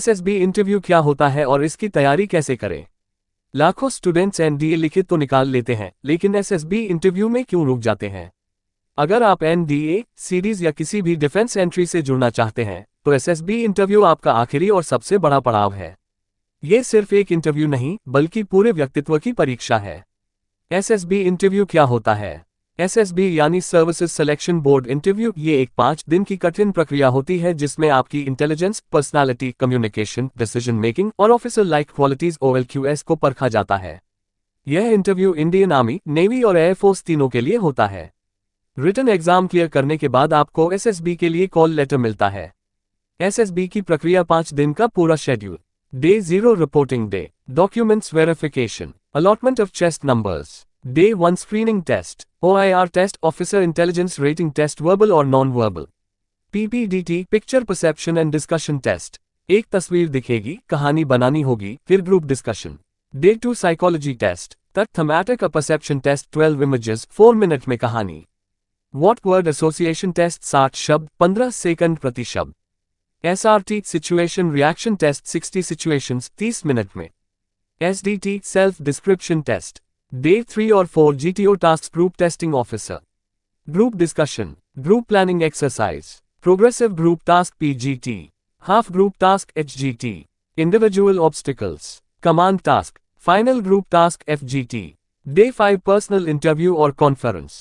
SSB interview क्या होता है और इसकी तैयारी कैसे करें? लाखों स्टूडेंट्स एनडीए लिखित तो निकाल लेते हैं, लेकिन एसएसबी इंटरव्यू में क्यों रुक जाते हैं? अगर आप एनडीए, सीरीज या किसी भी डिफेंस एंट्री से जुड़ना चाहते हैं, तो एसएसबी इंटरव्यू आपका आखिरी और सबसे बड़ा पड़ाव है। ये सिर्फ एक इंटरव्यू नहीं, बल्कि पूरे व्यक्तित्व की परीक्षा है। एसएसबी इंटरव्यू क्या होता है? एसएसबी यानी सर्विसेज सिलेक्शन बोर्ड इंटरव्यू ये एक 5 दिन की कठिन प्रक्रिया होती है जिसमें आपकी intelligence, personality, communication, decision making और ऑफिसर लाइक क्वालिटीज OLQS को परखा जाता है। यह इंटरव्यू इंडियन आर्मी, नेवी और एयरफोर्स तीनों के लिए होता है। रिटन एग्जाम क्लियर करने के बाद आपको एसएसबी के लिए कॉल लेटर मिलता है। एसएसबी की प्रक्रिया 5 दिन का पूरा schedule. Day 0 reporting day, documents verification, allotment of chest numbers. Day 1 Screening Test, OIR Test, Officer Intelligence Rating Test, Verbal और Non-Verbal। PPDT, Picture Perception and Discussion Test, एक तस्वीर दिखेगी, कहानी बनानी होगी, फिर group discussion. Day 2 Psychology Test, Thematic Perception Test, 12 images, 4 minute में कहानी। What Word Association Test, 60 शब्द, 15 सेकंड प्रति शब्द। SRT Situation Reaction Test, 60 situations, 30 minute में। SDT Self Description Test, Day 3 और 4 GTO Tasks, Group Testing Officer। Group Discussion, Group Planning Exercise, Progressive Group Task PGT, Half Group Task HGT, Individual Obstacles, Command Task, Final Group Task FGT। Day 5 Personal Interview और Conference,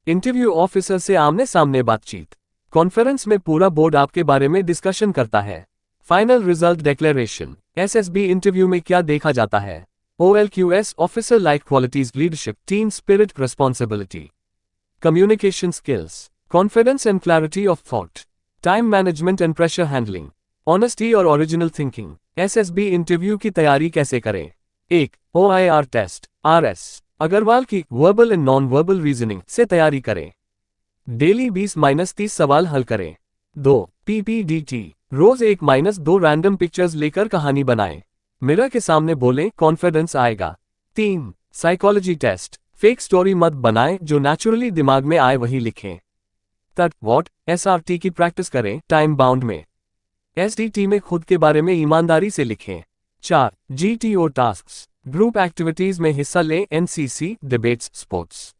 Interview Officer से आमने सामने बातचीत। Conference में पूरा board आपके बारे में डिस्कशन करता है। Final result declaration. SSB interview में क्या देखा जाता है? OLQS, Officer Like Qualities, Leadership, Team Spirit, Responsibility, Communication Skills, Confidence and Clarity of Thought, Time Management and Pressure Handling, Honesty और Original Thinking। SSB इंटरव्यू की तैयारी कैसे करें? 1. OIR टेस्ट, RS, अग्रवाल की verbal and non verbal reasoning से तैयारी करें। Daily 20-30 सवाल हल करें। 2. PPDT, रोज 1-2 रैंडम पिक्चर्स लेकर कहानी बनाएं। मिरर के सामने बोलें, कॉन्फिडेंस आएगा। 3. साइकोलॉजी टेस्ट, फेक स्टोरी मत बनाएं, जो नेचुरली दिमाग में आए वही लिखें। व्हाट SRT की प्रैक्टिस करें, टाइम बाउंड में। SDT में खुद के बारे में ईमानदारी से लिखें। 4. GTO टास्क्स, ग्रुप एक्टिविटीज में हिस्सा लें, NCC, डिबेट्स, स्पोर्ट्स।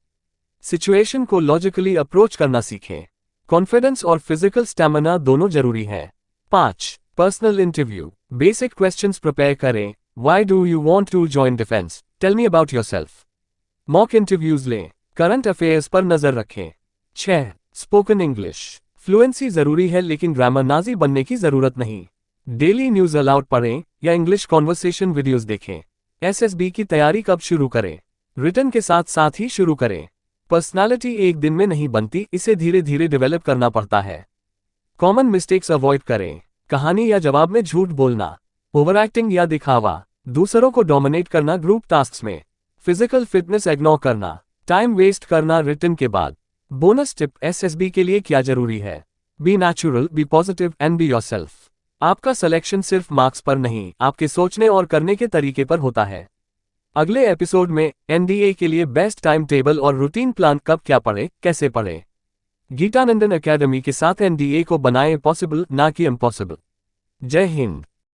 सिचुएशन को लॉजिकली अप्रोच करना सीखें। कॉन्फिडेंस और फिजिकल स्टैमिना दोनों जरूरी है। 5. Personal interview, basic questions prepare करें। Why do you want to join defence, tell me about yourself. Mock interviews लें, करंट अफेयर्स पर नजर रखें। 6. स्पोकन इंग्लिश, फ्लुएंसी जरूरी है लेकिन ग्रामर नाजी बनने की जरूरत नहीं। डेली न्यूज अलाउड पढ़ें या इंग्लिश कॉन्वर्सेशन वीडियोस देखें। एसएसबी की तैयारी कब शुरू करें? रिटन के साथ साथ ही शुरू करें। पर्सनालिटी एक दिन में नहीं बनती, इसे धीरे धीरे डेवलप करना पड़ता है। कॉमन मिस्टेक्स अवॉइड करें, कहानी या जवाब में झूठ बोलना, ओवर एक्टिंग या दिखावा, दूसरों को डोमिनेट करना ग्रुप टास्क्स में, फिजिकल फिटनेस इग्नोर करना, टाइम वेस्ट करना रिटन के बाद। बोनस टिप, एसएसबी के लिए क्या जरूरी है? Be natural, be positive and be yourself. आपका सिलेक्शन सिर्फ मार्क्स पर नहीं, आपके सोचने और करने के तरीके पर होता है। अगले एपिसोड में एनडीए के लिए बेस्ट टाइम टेबल और रूटीन प्लान, कब क्या पढ़ें, कैसे पढ़ें। गीतानंदन एकेडमी के साथ एनडीए को बनाएं पॉसिबल, ना कि इम्पॉसिबल। जय हिंद।